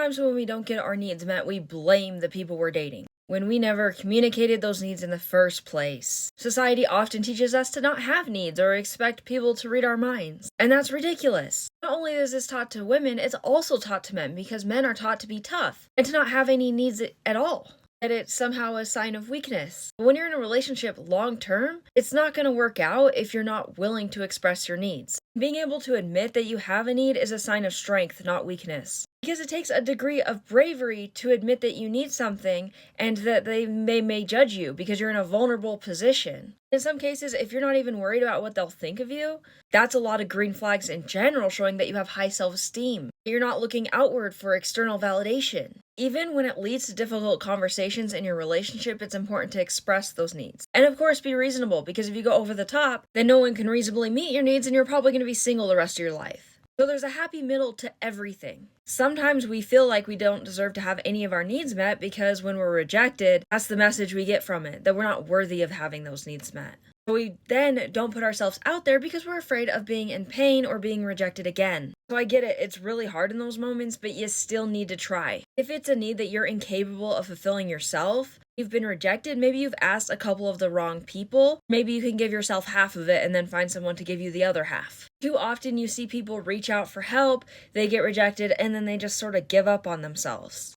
Sometimes when we don't get our needs met, we blame the people we're dating, when we never communicated those needs in the first place. Society often teaches us to not have needs or expect people to read our minds, and that's ridiculous. Not only is this taught to women, it's also taught to men because men are taught to be tough and to not have any needs at all. That it's somehow a sign of weakness. When you're in a relationship long term, it's not going to work out if you're not willing to express your needs. Being able to admit that you have a need is a sign of strength, not weakness. Because it takes a degree of bravery to admit that you need something and that they may judge you because you're in a vulnerable position. In some cases, if you're not even worried about what they'll think of you, that's a lot of green flags in general showing that you have high self-esteem. You're not looking outward for external validation. Even when it leads to difficult conversations in your relationship, it's important to express those needs. And of course, be reasonable, because if you go over the top, then no one can reasonably meet your needs and you're probably going to be single the rest of your life. So there's a happy middle to everything. Sometimes we feel like we don't deserve to have any of our needs met because when we're rejected, that's the message we get from it, that we're not worthy of having those needs met. So we then don't put ourselves out there because we're afraid of being in pain or being rejected again. So I get it, it's really hard in those moments, but you still need to try. If it's a need that you're incapable of fulfilling yourself, you've been rejected, maybe you've asked a couple of the wrong people, maybe you can give yourself half of it and then find someone to give you the other half. Too often you see people reach out for help, they get rejected, and then they just sort of give up on themselves.